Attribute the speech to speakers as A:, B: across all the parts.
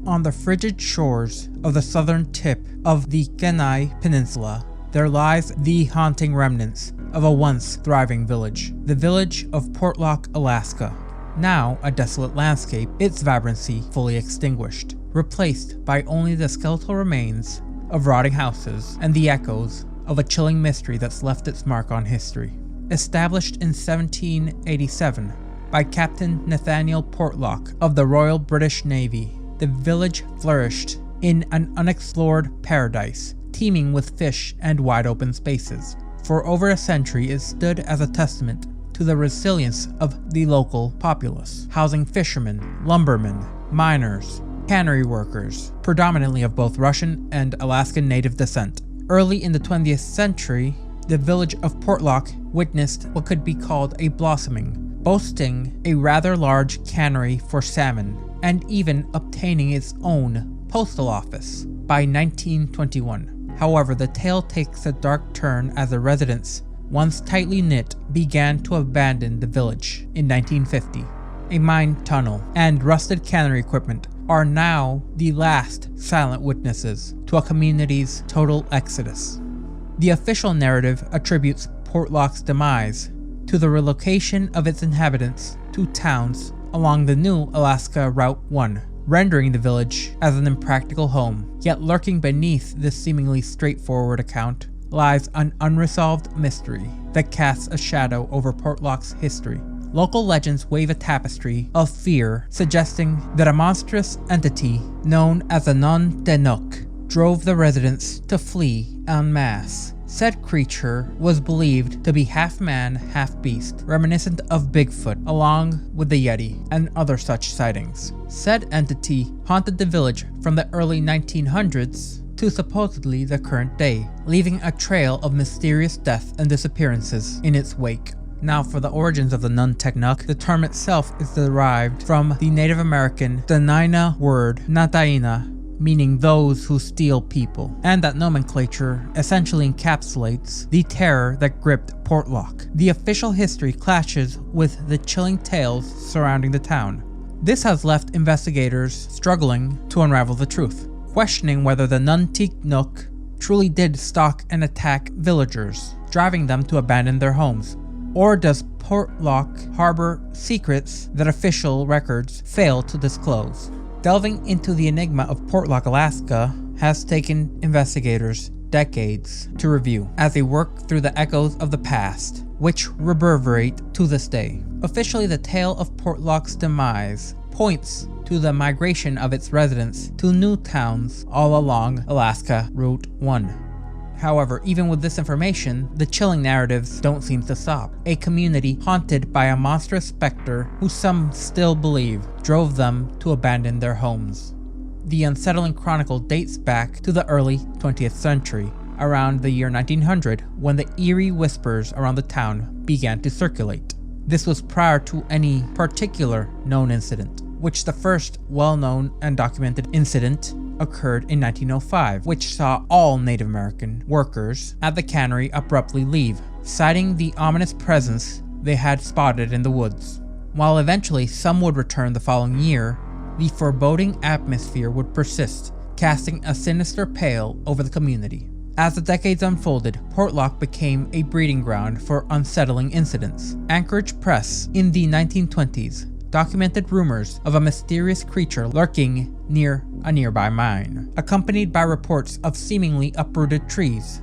A: On the frigid shores of the southern tip of the Kenai Peninsula, there lies the haunting remnants of a once thriving village, the village of Portlock, Alaska. Now a desolate landscape, its vibrancy fully extinguished, replaced by only the skeletal remains of rotting houses and the echoes of a chilling mystery that's left its mark on history. Established in 1787 by Captain Nathaniel Portlock of the Royal British Navy, the village flourished in an unexplored paradise, teeming with fish and wide open spaces. For over a century it stood as a testament to the resilience of the local populace, housing fishermen, lumbermen, miners, cannery workers, predominantly of both Russian and Alaskan native descent. Early in the 20th century, the village of Portlock witnessed what could be called a blossoming, boasting a rather large cannery for salmon, and even obtaining its own postal office by 1921. However, the tale takes a dark turn as the residents, once tightly knit, began to abandon the village in 1950. A mine tunnel and rusted cannery equipment are now the last silent witnesses to a community's total exodus. The official narrative attributes Portlock's demise to the relocation of its inhabitants to towns along the new Alaska Route 1, rendering the village as an impractical home. Yet lurking beneath this seemingly straightforward account lies an unresolved mystery that casts a shadow over Portlock's history. Local legends wave a tapestry of fear, suggesting that a monstrous entity known as the nantiinaq drove the residents to flee en masse. Said creature was believed to be half man, half beast, reminiscent of Bigfoot, along with the Yeti and other such sightings. Said entity haunted the village from the early 1900s to supposedly the current day, leaving a trail of mysterious death and disappearances in its wake. Now for the origins of the nantiinaq, the term itself is derived from the Native American Dena'ina word nantiinaq, meaning those who steal people, and that nomenclature essentially encapsulates the terror that gripped Portlock. The official history clashes with the chilling tales surrounding the town. This has left investigators struggling to unravel the truth, questioning whether the nantiinaq truly did stalk and attack villagers, driving them to abandon their homes. Or does Portlock harbor secrets that official records fail to disclose? Delving into the enigma of Portlock, Alaska has taken investigators decades to review as they work through the echoes of the past, which reverberate to this day. Officially, the tale of Portlock's demise points to the migration of its residents to new towns all along Alaska Route 1. However, even with this information, the chilling narratives don't seem to stop. A community haunted by a monstrous specter who some still believe drove them to abandon their homes. The unsettling chronicle dates back to the early 20th century, around the year 1900, when the eerie whispers around the town began to circulate. This was prior to any particular known incident, which the first well-known and documented incident occurred in 1905, which saw all Native American workers at the cannery abruptly leave, citing the ominous presence they had spotted in the woods. While eventually some would return the following year, the foreboding atmosphere would persist, casting a sinister pall over the community. As the decades unfolded, Portlock became a breeding ground for unsettling incidents. Anchorage Press in the 1920s documented rumors of a mysterious creature lurking near a nearby mine, accompanied by reports of seemingly uprooted trees,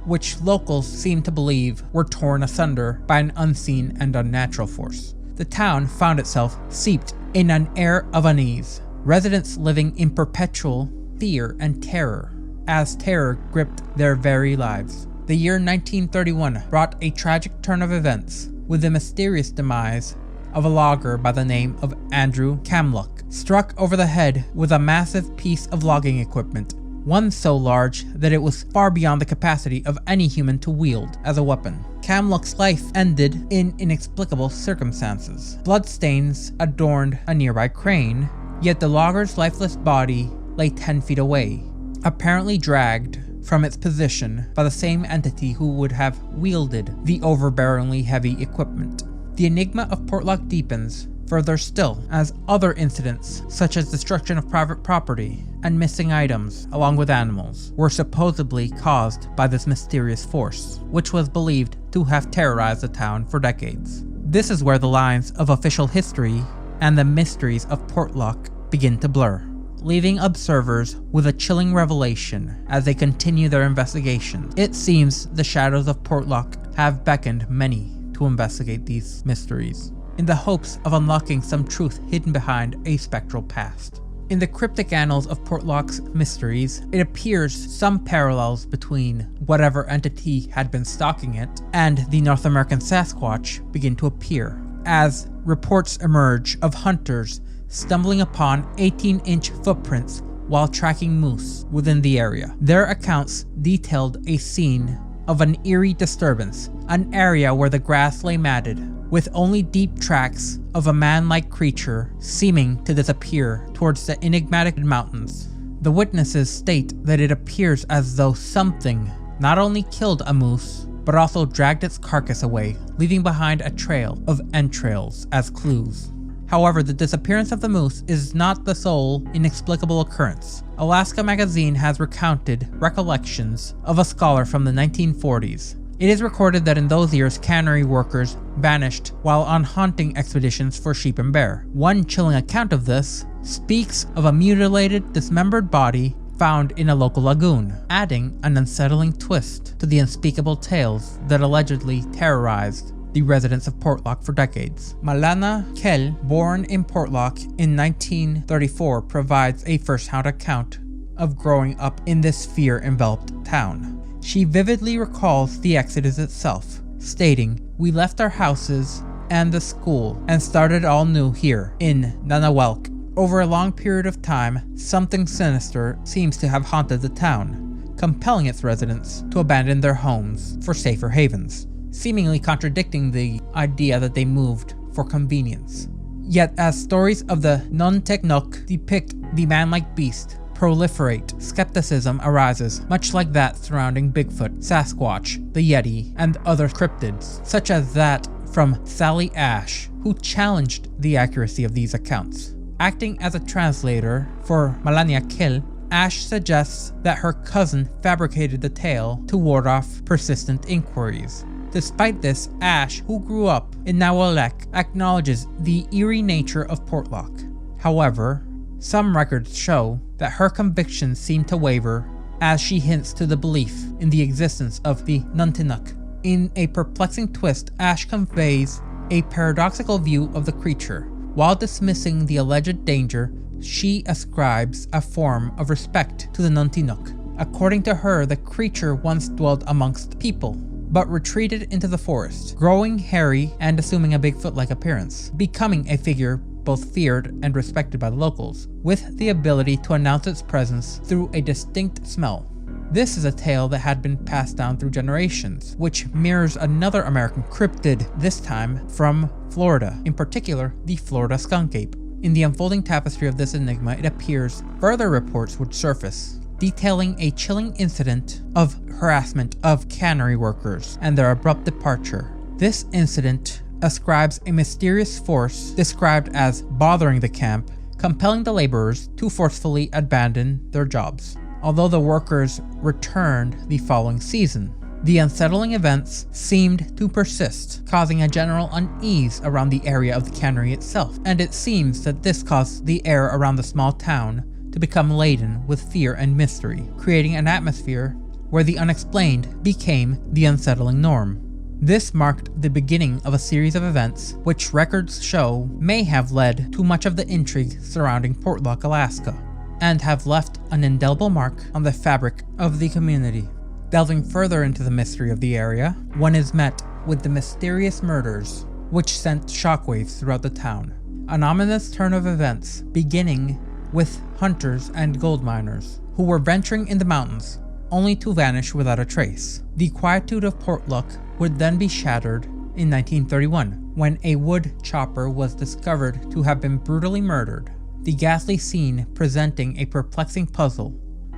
A: which locals seemed to believe were torn asunder by an unseen and unnatural force. The town found itself steeped in an air of unease, residents living in perpetual fear and terror, as terror gripped their very lives. The year 1931 brought a tragic turn of events, with the mysterious demise of a logger by the name of Andrew Kamluck, struck over the head with a massive piece of logging equipment, one so large that it was far beyond the capacity of any human to wield as a weapon. Kamluck's life ended in inexplicable circumstances. Bloodstains adorned a nearby crane, yet the logger's lifeless body lay 10 feet away, apparently dragged from its position by the same entity who would have wielded the overbearingly heavy equipment. The enigma of Portlock deepens, Further still, as other incidents, such as destruction of private property and missing items, along with animals, were supposedly caused by this mysterious force, which was believed to have terrorized the town for decades. This is where the lines of official history and the mysteries of Portlock begin to blur, leaving observers with a chilling revelation as they continue their investigation. It seems the shadows of Portlock have beckoned many to investigate these mysteries, in the hopes of unlocking some truth hidden behind a spectral past. In the cryptic annals of Portlock's mysteries, it appears some parallels between whatever entity had been stalking it and the North American Sasquatch begin to appear, as reports emerge of hunters stumbling upon 18-inch footprints while tracking moose within the area. Their accounts detailed a scene of an eerie disturbance, an area where the grass lay matted, with only deep tracks of a man-like creature seeming to disappear towards the enigmatic mountains. The witnesses state that it appears as though something not only killed a moose, but also dragged its carcass away, leaving behind a trail of entrails as clues. However, the disappearance of the moose is not the sole inexplicable occurrence. Alaska Magazine has recounted recollections of a scholar from the 1940s. It is recorded that in those years, cannery workers vanished while on hunting expeditions for sheep and bear. One chilling account of this speaks of a mutilated, dismembered body found in a local lagoon, adding an unsettling twist to the unspeakable tales that allegedly terrorized the residents of Portlock for decades. Malana Kell, born in Portlock in 1934, provides a first-hand account of growing up in this fear-enveloped town. She vividly recalls the exodus itself, stating, "We left our houses and the school and started all new here in Nantiinaq. Over a long period of time, something sinister seems to have haunted the town, compelling its residents to abandon their homes for safer havens," seemingly contradicting the idea that they moved for convenience. Yet as stories of the nantiinaq depict the man-like beast proliferate, skepticism arises, much like that surrounding Bigfoot, Sasquatch, the Yeti, and other cryptids, such as that from Sally Ash, who challenged the accuracy of these accounts. Acting as a translator for Malana Kell, Ash suggests that her cousin fabricated the tale to ward off persistent inquiries. Despite this, Ash, who grew up in Nantiinaq, acknowledges the eerie nature of Portlock. However, some records show that her convictions seem to waver as she hints to the belief in the existence of the nantiinaq. In a perplexing twist, Ash conveys a paradoxical view of the creature. While dismissing the alleged danger, she ascribes a form of respect to the nantiinaq. According to her, the creature once dwelled amongst people, but retreated into the forest, growing hairy and assuming a Bigfoot-like appearance, becoming a figure both feared and respected by the locals, with the ability to announce its presence through a distinct smell. This is a tale that had been passed down through generations, which mirrors another American cryptid, this time from Florida, in particular the Florida skunk ape. In the unfolding tapestry of this enigma, it appears further reports would surface, detailing a chilling incident of harassment of cannery workers and their abrupt departure. This incident ascribes a mysterious force described as bothering the camp, compelling the laborers to forcefully abandon their jobs. Although the workers returned the following season, the unsettling events seemed to persist, causing a general unease around the area of the cannery itself, and it seems that this caused the air around the small town to become laden with fear and mystery, creating an atmosphere where the unexplained became the unsettling norm. This marked the beginning of a series of events which records show may have led to much of the intrigue surrounding Portlock, Alaska, and have left an indelible mark on the fabric of the community. Delving further into the mystery of the area, one is met with the mysterious murders, which sent shockwaves throughout the town. An ominous turn of events, beginning with hunters and gold miners, who were venturing in the mountains, only to vanish without a trace. The quietude of Portlock would then be shattered in 1931, when a wood chopper was discovered to have been brutally murdered, the ghastly scene presenting a perplexing puzzle,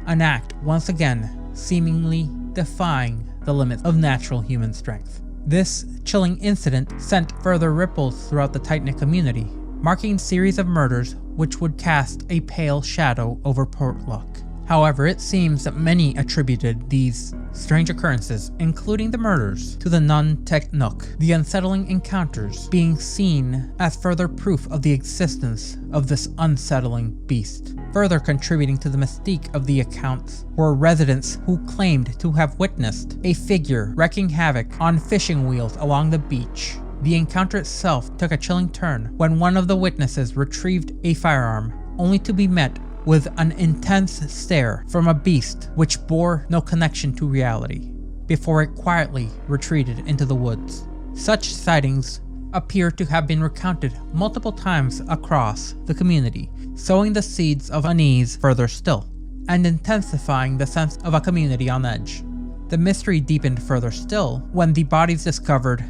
A: an act once again seemingly defying the limits of natural human strength. This chilling incident sent further ripples throughout the tight-knit community, marking a series of murders which would cast a pale shadow over Portlock. However, it seems that many attributed these strange occurrences, including the murders, to the nantiinaq, the unsettling encounters being seen as further proof of the existence of this unsettling beast. Further contributing to the mystique of the accounts were residents who claimed to have witnessed a figure wreaking havoc on fishing wheels along the beach. The encounter itself took a chilling turn when one of the witnesses retrieved a firearm, only to be met with an intense stare from a beast which bore no connection to reality, before it quietly retreated into the woods. Such sightings appear to have been recounted multiple times across the community, sowing the seeds of unease further still, and intensifying the sense of a community on edge. The mystery deepened further still when the bodies discovered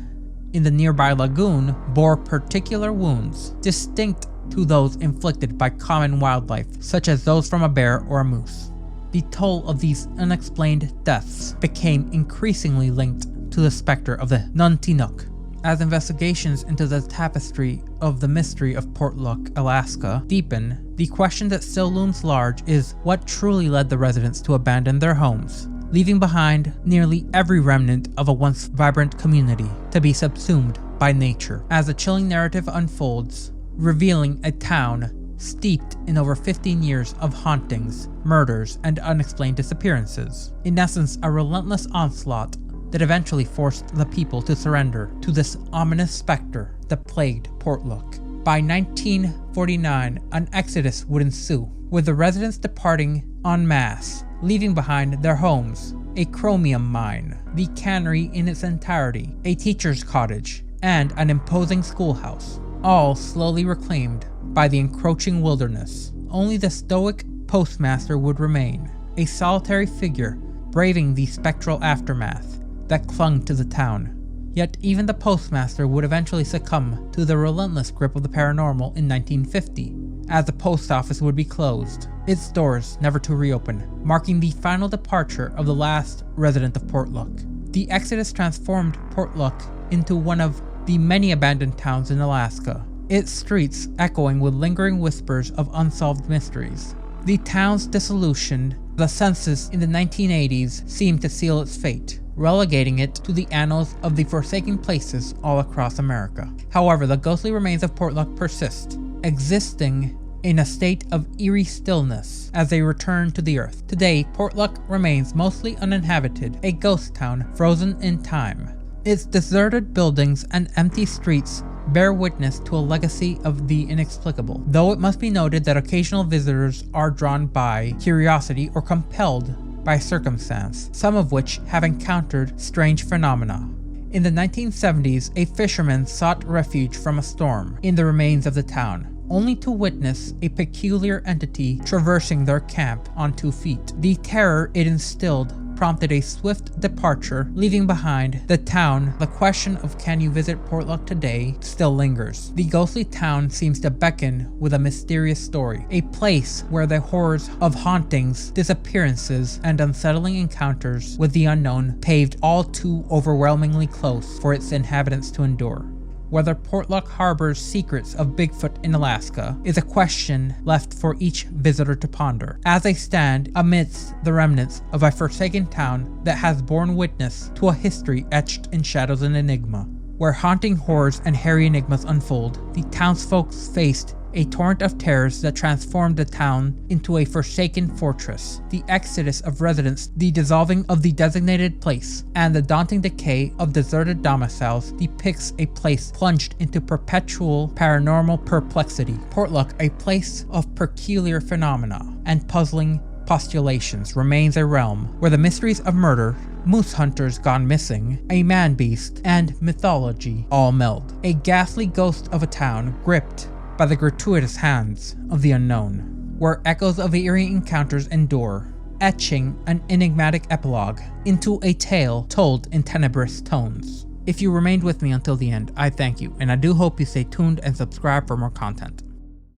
A: in the nearby lagoon bore particular wounds, distinct to those inflicted by common wildlife, such as those from a bear or a moose. The toll of these unexplained deaths became increasingly linked to the specter of the nantiinaq. As investigations into the tapestry of the mystery of Portlock, Alaska, deepen, the question that still looms large is what truly led the residents to abandon their homes, leaving behind nearly every remnant of a once vibrant community to be subsumed by nature. As the chilling narrative unfolds, revealing a town steeped in over 15 years of hauntings, murders, and unexplained disappearances. In essence, a relentless onslaught that eventually forced the people to surrender to this ominous specter that plagued Portlock. By 1949, an exodus would ensue, with the residents departing en masse, leaving behind their homes, a chromium mine, the cannery in its entirety, a teacher's cottage, and an imposing schoolhouse, all slowly reclaimed by the encroaching wilderness. Only the stoic postmaster would remain, a solitary figure braving the spectral aftermath that clung to the town. Yet even the postmaster would eventually succumb to the relentless grip of the paranormal in 1950, as the post office would be closed, its doors never to reopen, marking the final departure of the last resident of Portlock. The exodus transformed Portlock into one of the many abandoned towns in Alaska, its streets echoing with lingering whispers of unsolved mysteries. The town's dissolution, the census in the 1980s, seemed to seal its fate, relegating it to the annals of the forsaken places all across America. However, the ghostly remains of Portlock persist, existing in a state of eerie stillness as they return to the earth. Today, Portlock remains mostly uninhabited, a ghost town frozen in time. Its deserted buildings and empty streets bear witness to a legacy of the inexplicable, though it must be noted that occasional visitors are drawn by curiosity or compelled by circumstance, some of which have encountered strange phenomena. In the 1970s, a fisherman sought refuge from a storm in the remains of the town, only to witness a peculiar entity traversing their camp on 2 feet. The terror it instilled prompted a swift departure, leaving behind the town. The question of can you visit Portlock today still lingers. The ghostly town seems to beckon with a mysterious story, a place where the horrors of hauntings, disappearances, and unsettling encounters with the unknown paved all too overwhelmingly close for its inhabitants to endure. Whether Portlock harbors secrets of Bigfoot in Alaska is a question left for each visitor to ponder, as they stand amidst the remnants of a forsaken town that has borne witness to a history etched in shadows and enigma. Where haunting horrors and hairy enigmas unfold, the townsfolk faced a torrent of terrors that transformed the town into a forsaken fortress. The exodus of residents, the dissolving of the designated place, and the daunting decay of deserted domiciles depicts a place plunged into perpetual paranormal perplexity. Portlock, a place of peculiar phenomena and puzzling postulations, remains a realm where the mysteries of murder, moose hunters gone missing, a man-beast, and mythology all meld. A ghastly ghost of a town gripped by the gratuitous hands of the unknown, where echoes of eerie encounters endure, etching an enigmatic epilogue into a tale told in tenebrous tones. If you remained with me until the end, I thank you, and I do hope you stay tuned and subscribe for more content.